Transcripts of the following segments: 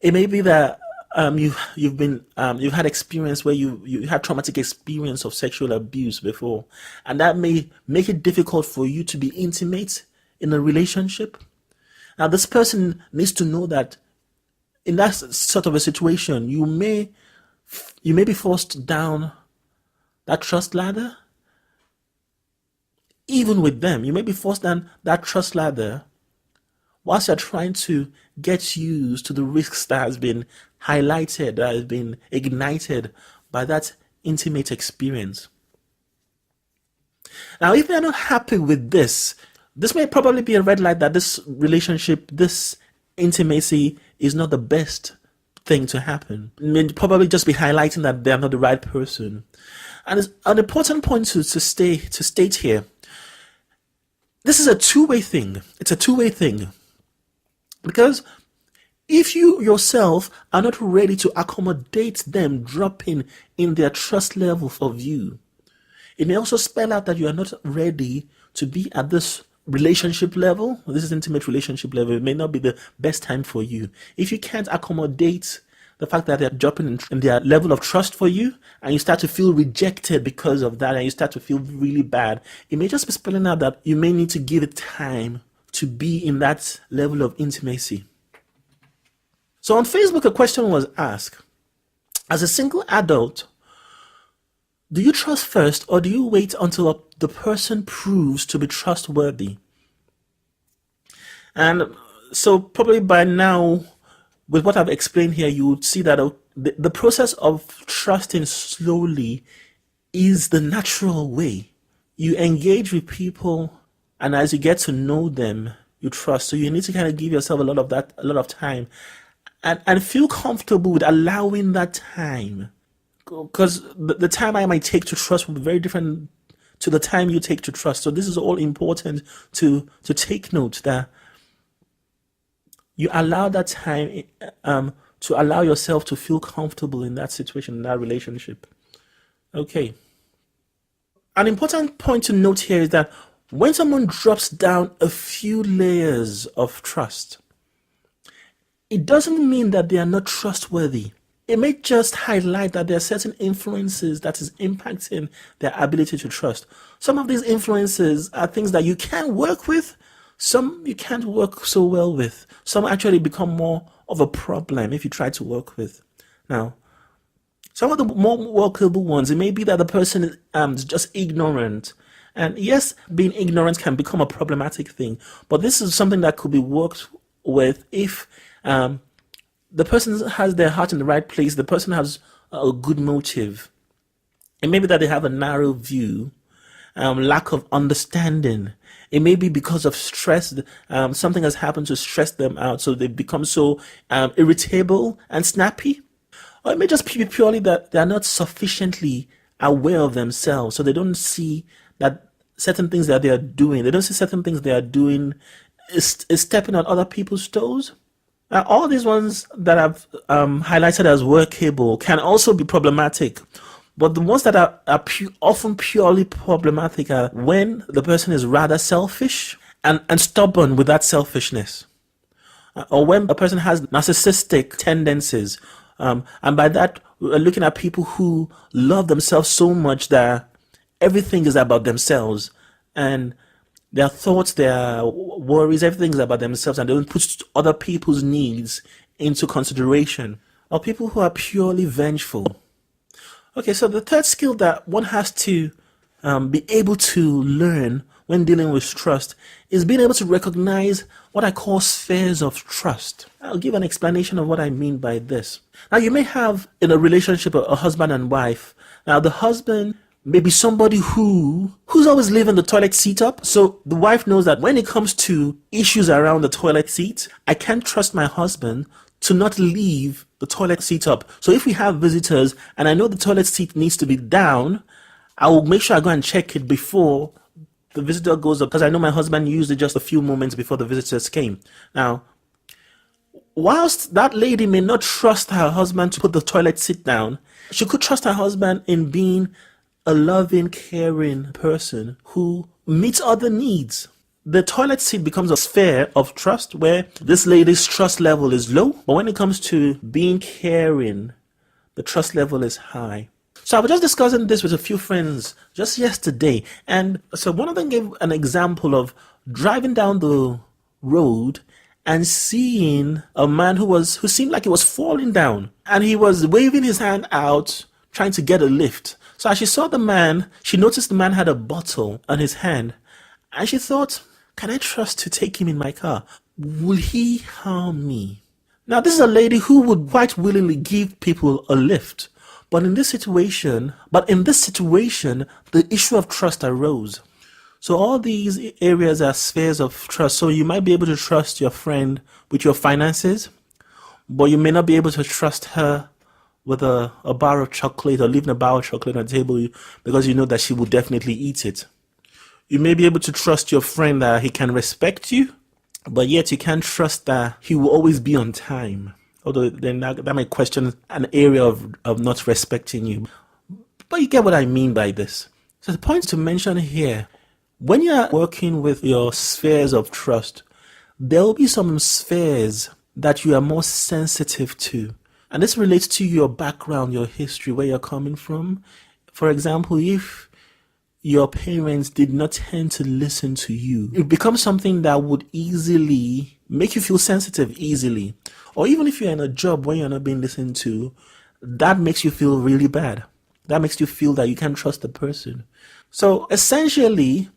It may be that you've had experience where you had traumatic experience of sexual abuse before, and that may make it difficult for you to be intimate in a relationship. Now, this person needs to know that in that sort of a situation, you may be forced down that trust ladder. Even with them, you may be forced down that trust ladder whilst you're trying to get used to the risks that has been highlighted, that has been ignited by that intimate experience. Now, if they're not happy with this may probably be a red light that this relationship, this intimacy is not the best thing to happen. It may probably just be highlighting that they're not the right person. And it's an important point to state here. This is a two-way thing. It's a two-way thing. Because if you yourself are not ready to accommodate them dropping in their trust level of you, it may also spell out that you are not ready to be at this relationship level. This is intimate relationship level. It may not be the best time for you. If you can't accommodate the fact that they're dropping in their level of trust for you, and you start to feel rejected because of that, and you start to feel really bad, it may just be spelling out that you may need to give it time to be in that level of intimacy. So on Facebook, a question was asked: as a single adult, do you trust first, or do you wait until the person proves to be trustworthy? And so probably by now, with what I've explained here, you would see that the process of trusting slowly is the natural way. You engage with people, and as you get to know them, you trust. So you need to kind of give yourself a lot of time, and feel comfortable with allowing that time. Because the time I might take to trust will be very different to the time you take to trust. So this is all important to take note, that you allow that time to allow yourself to feel comfortable in that situation, in that relationship. Okay. An important point to note here is that when someone drops down a few layers of trust, it doesn't mean that they are not trustworthy. It may just highlight that there are certain influences that is impacting their ability to trust. Some of these influences are things that you can work with, some you can't work so well with. Some actually become more of a problem if you try to work with. Now, some of the more workable ones, it may be that the person is just ignorant. And yes, being ignorant can become a problematic thing, but this is something that could be worked with if the person has their heart in the right place, the person has a good motive. It may be that they have a narrow view, lack of understanding. It may be because of stress, something has happened to stress them out, so they become so irritable and snappy. Or it may just be purely that they are not sufficiently aware of themselves, so they don't see that certain things that they are doing, they don't see certain things they are doing is stepping on other people's toes. Now, all these ones that I've highlighted as workable can also be problematic. But the ones that are often purely problematic are when the person is rather selfish and stubborn with that selfishness. Or when a person has narcissistic tendencies. And by that, we're looking at people who love themselves so much that everything is about themselves. And their thoughts, their worries, everything is about themselves, and they don't put other people's needs into consideration. Or people who are purely vengeful. Okay, so the third skill that one has to be able to learn when dealing with trust is being able to recognize what I call spheres of trust. I'll give an explanation of what I mean by this. Now, you may have in a relationship a husband and wife. Now, the husband may be somebody who's always leaving the toilet seat up. So the wife knows that when it comes to issues around the toilet seat, I can't trust my husband to not leave the toilet seat up. So if we have visitors and I know the toilet seat needs to be down, I will make sure I go and check it before the visitor goes up, because I know my husband used it just a few moments before the visitors came. Now, whilst that lady may not trust her husband to put the toilet seat down, she could trust her husband in being a loving, caring person who meets other needs. the toilet seat becomes a sphere of trust where this lady's trust level is low, but when it comes to being caring, the trust level is high. So I was just discussing this with a few friends just yesterday, and so one of them gave an example of driving down the road and seeing a man who seemed like he was falling down, and he was waving his hand out trying to get a lift. So as she saw the man, she noticed the man had a bottle on his hand, and she thought, can I trust to take him in my car? Will he harm me? Now, this is a lady who would quite willingly give people a lift. But in this situation, the issue of trust arose. So all these areas are spheres of trust. So you might be able to trust your friend with your finances, but you may not be able to trust her with a bar of chocolate, or leaving a bar of chocolate on the table because you know that she will definitely eat it. You may be able to trust your friend that he can respect you, but yet you can't trust that he will always be on time. Although then that might question an area of not respecting you. But you get what I mean by this. So the point to mention here, when you're working with your spheres of trust, there will be some spheres that you are more sensitive to. And this relates to your background, your history, where you're coming from. For example, if your parents did not tend to listen to you, it becomes something that would easily make you feel sensitive easily. Or even if you're in a job where you're not being listened to, that makes you feel really bad. That makes you feel that you can't trust the person. So essentially,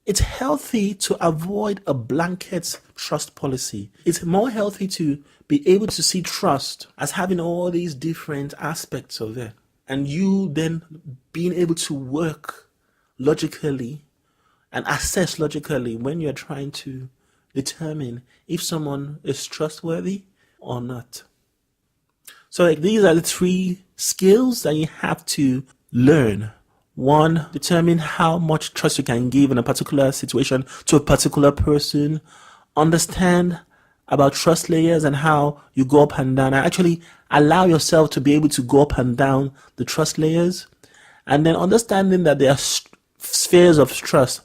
it's healthy to avoid a blanket trust policy. It's more healthy to be able to see trust as having all these different aspects of it. And you then being able to work logically and assess logically when you're trying to determine if someone is trustworthy or not. So these are the 3 skills that you have to learn. 1, determine how much trust you can give in a particular situation to a particular person. Understand about trust layers and how you go up and down. And actually allow yourself to be able to go up and down the trust layers. And then understanding that there are spheres of trust.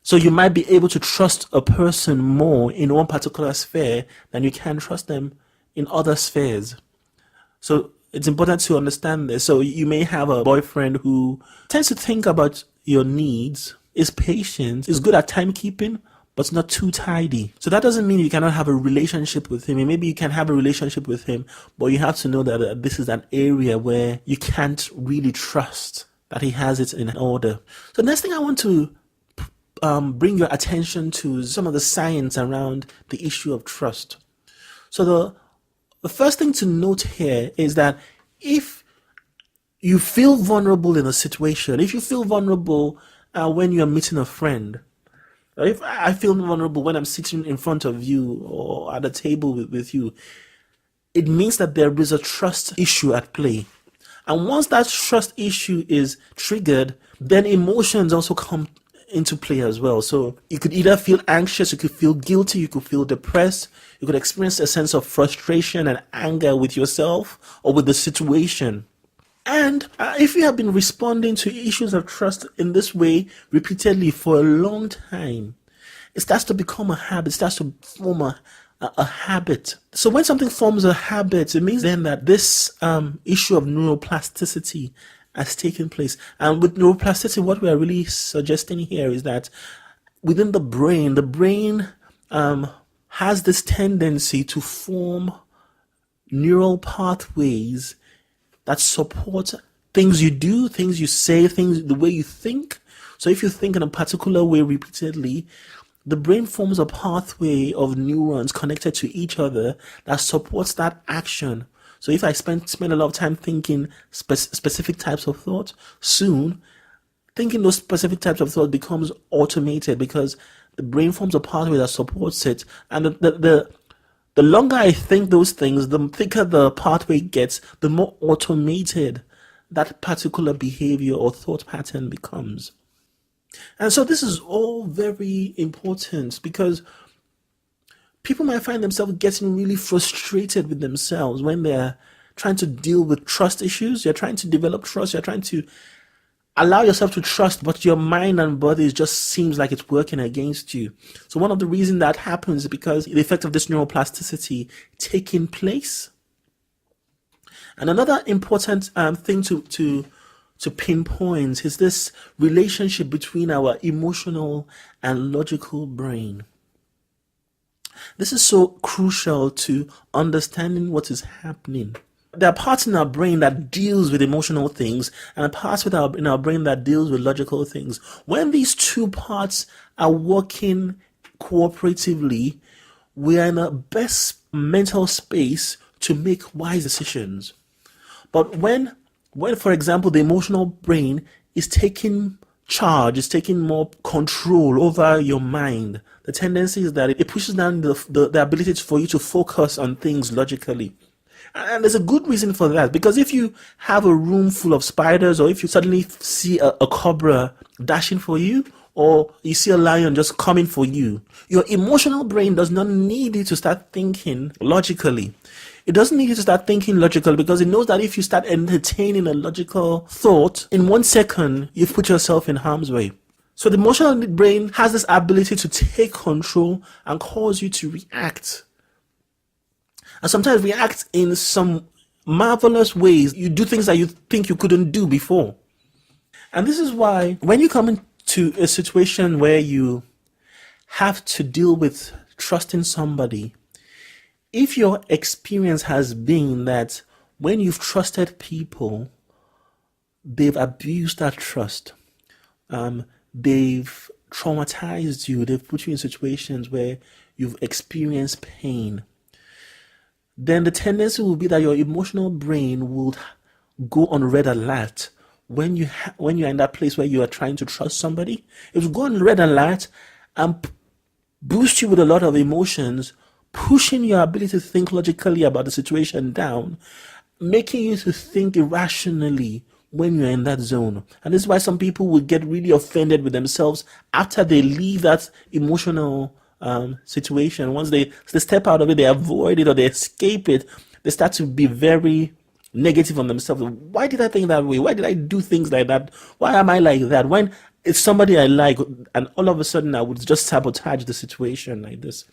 So you might be able to trust a person more in one particular sphere than you can trust them in other spheres. So it's important to understand this. So you may have a boyfriend who tends to think about your needs, is patient, is good at timekeeping, but not too tidy. So that doesn't mean you cannot have a relationship with him. And maybe you can have a relationship with him, but you have to know that this is an area where you can't really trust that he has it in order. So next thing I want to bring your attention to some of the science around the issue of trust. So the first thing to note here is that if you feel vulnerable in a situation, if you feel vulnerable when you're meeting a friend, if I feel vulnerable when I'm sitting in front of you or at a table with you, it means that there is a trust issue at play. And once that trust issue is triggered, then emotions also come into play as well. So you could either feel anxious, you could feel guilty, you could feel depressed, you could experience a sense of frustration and anger with yourself or with the situation. And if you have been responding to issues of trust in this way repeatedly for a long time, it starts to become a habit, it starts to form a habit. So when something forms a habit, it means then that this issue of neuroplasticity has taken place. And with neuroplasticity, what we are really suggesting here is that within the brain has this tendency to form neural pathways that support things you do, things you say, things the way you think. So if you think in a particular way repeatedly, the brain forms a pathway of neurons connected to each other that supports that action. So if I spend a lot of time thinking specific types of thoughts, soon thinking those specific types of thoughts becomes automated because the brain forms a pathway that supports it. And the longer I think those things, the thicker the pathway gets, the more automated that particular behavior or thought pattern becomes. And so this is all very important because people might find themselves getting really frustrated with themselves when they're trying to deal with trust issues. You're trying to develop trust. You're trying to allow yourself to trust, but your mind and body just seems like it's working against you. So one of the reasons that happens is because the effect of this neuroplasticity taking place. And another important thing to pinpoint is this relationship between our emotional and logical brain. This is so crucial to understanding what is happening. There are parts in our brain that deals with emotional things and parts in our brain that deals with logical things. When these two parts are working cooperatively, we are in the best mental space to make wise decisions. But when, for example, the emotional brain is taking charge, is taking more control over your mind, the tendency is that it pushes down the ability for you to focus on things logically. And there's a good reason for that, because if you have a room full of spiders, or if you suddenly see a cobra dashing for you, or you see a lion just coming for you, your emotional brain does not need you to start thinking logically. It doesn't need you to start thinking logical, because it knows that if you start entertaining a logical thought, in 1 second, you've put yourself in harm's way. So the emotional brain has this ability to take control and cause you to react. And sometimes react in some marvelous ways. You do things that you think you couldn't do before. And this is why when you come into a situation where you have to deal with trusting somebody, if your experience has been that when you've trusted people, they've abused that trust, they've traumatized you, they've put you in situations where you've experienced pain, then the tendency will be that your emotional brain will go on red alert when you're in that place where you are trying to trust somebody. It will go on red alert and boost you with a lot of emotions, pushing your ability to think logically about the situation down, making you to think irrationally when you're in that zone. And this is why some people will get really offended with themselves after they leave that emotional situation. Once they step out of it, they avoid it or they escape it, they start to be very negative on themselves. Why did I think that way? Why did I do things like that? Why am I like that? When it's somebody I like, and all of a sudden I would just sabotage the situation like this.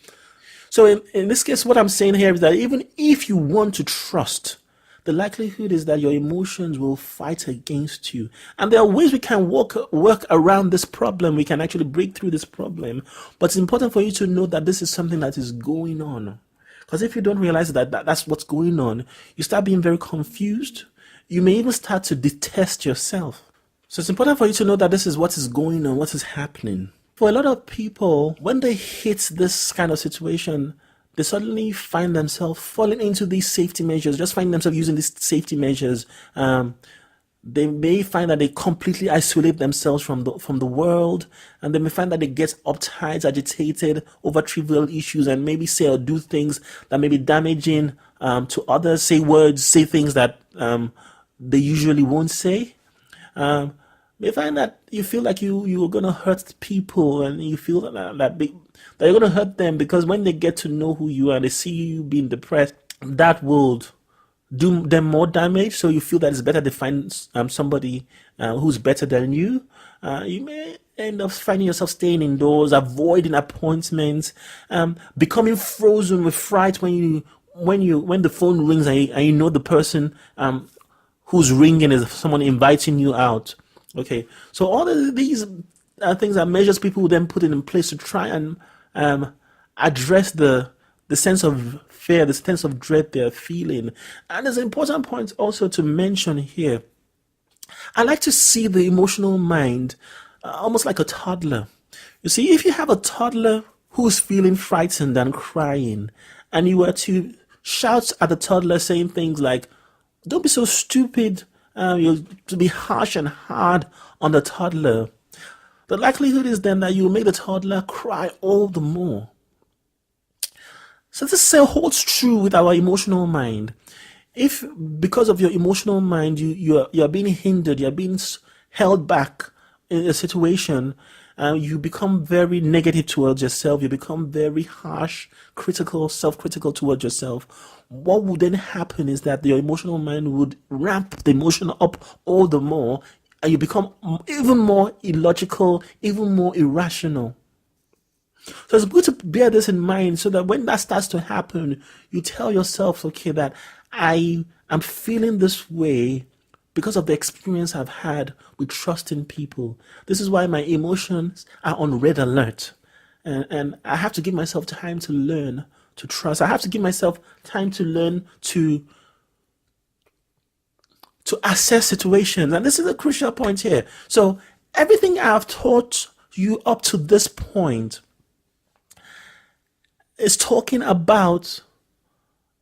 So in this case, what I'm saying here is that even if you want to trust, the likelihood is that your emotions will fight against you. And there are ways we can work around this problem. We can actually break through this problem. But it's important for you to know that this is something that is going on. Because if you don't realize that that's what's going on, you start being very confused. You may even start to detest yourself. So it's important for you to know that this is what is going on, what is happening. For a lot of people, when they hit this kind of situation, they suddenly find themselves falling into these safety measures, just find themselves using these safety measures. They may find that they completely isolate themselves from the world, and they may find that they get uptight, agitated over trivial issues, and maybe say or do things that may be damaging to others, say words, say things that they usually won't say. May find that you feel like you're gonna hurt people, and you feel that you're gonna hurt them, because when they get to know who you are and they see you being depressed, that will do them more damage. So you feel that it's better to find somebody who's better than you. You may end up finding yourself staying indoors, avoiding appointments, becoming frozen with fright when the phone rings and you know the person who's ringing is someone inviting you out. Okay, so all of these things are measures people will then put in place to try and address the sense of fear, the sense of dread they're feeling. And there's an important point also to mention here. I like to see the emotional mind almost like a toddler. You see, if you have a toddler who's feeling frightened and crying, and you were to shout at the toddler saying things like, "Don't be so stupid," to be harsh and hard on the toddler, the likelihood is then that you will make the toddler cry all the more. So this holds true with our emotional mind. If because of your emotional mind you're being hindered, you're being held back in a situation, you become very negative towards yourself, you become very harsh, critical, self-critical towards yourself, what would then happen is that your emotional mind would ramp the emotion up all the more and you become even more illogical, even more irrational. So it's good to bear this in mind so that when that starts to happen, you tell yourself, okay, that I am feeling this way because of the experience I've had with trusting people. This is why my emotions are on red alert. And I have to give myself time to learn to trust. I have to give myself time to learn to assess situations. And this is a crucial point here. So everything I've taught you up to this point is talking about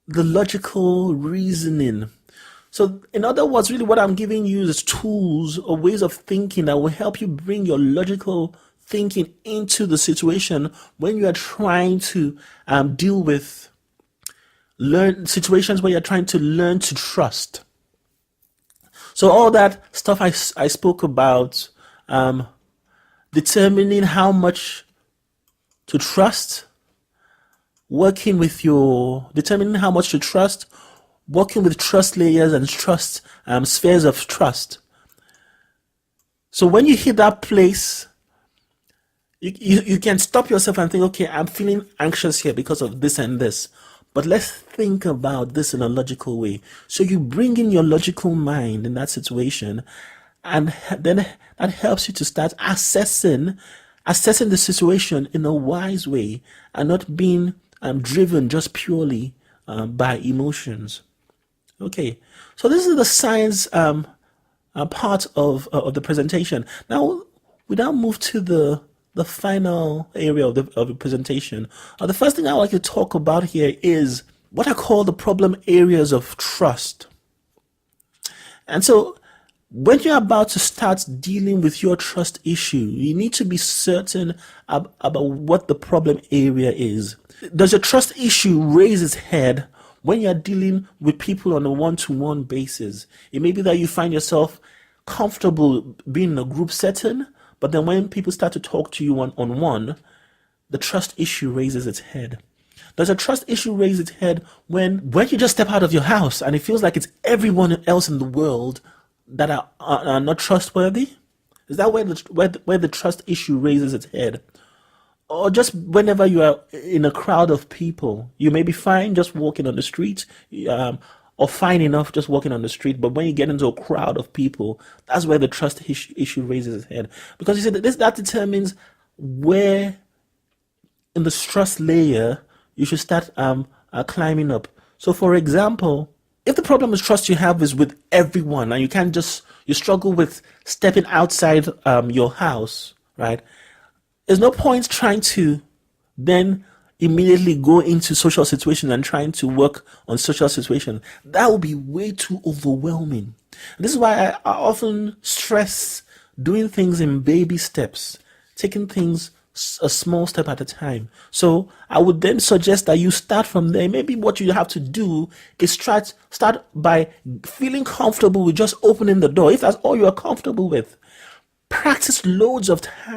the logical reasoning. So in other words, really what I'm giving you is tools or ways of thinking that will help you bring your logical thinking into the situation when you are trying to deal with learn situations where you're trying to learn to trust. So all that stuff I spoke about, determining how much to trust, determining how much to trust, working with trust layers and trust spheres of trust. So when you hit that place, you can stop yourself and think, okay, I'm feeling anxious here because of this and this, but let's think about this in a logical way. So you bring in your logical mind in that situation, and then that helps you to start assessing the situation in a wise way and not being driven just purely by emotions. Okay, so this is the science part of the presentation. Now we now move to the final area of the presentation. The first thing I would like to talk about here is what I call the problem areas of trust. And so when you're about to start dealing with your trust issue, you need to be certain about what the problem area is. Does your trust issue raise its head when you're dealing with people on a one-to-one basis? It may be that you find yourself comfortable being in a group setting, but then when people start to talk to you one-on-one, the trust issue raises its head. Does a trust issue raise its head when you just step out of your house and it feels like it's everyone else in the world that are not trustworthy? Is that where the trust issue raises its head? Or just whenever you are in a crowd of people, you may be fine just walking on the street, or fine enough just walking on the street, but when you get into a crowd of people, that's where the trust issue raises its head. Because you see, that determines where in the trust layer you should start climbing up. So for example, if the problem of trust you have is with everyone and you struggle with stepping outside your house, right? There's no point trying to then immediately go into social situations and trying to work on social situations. That will be way too overwhelming. And this is why I often stress doing things in baby steps, taking things a small step at a time. So I would then suggest that you start from there. Maybe what you have to do is start by feeling comfortable with just opening the door. If that's all you are comfortable with, practice loads of time.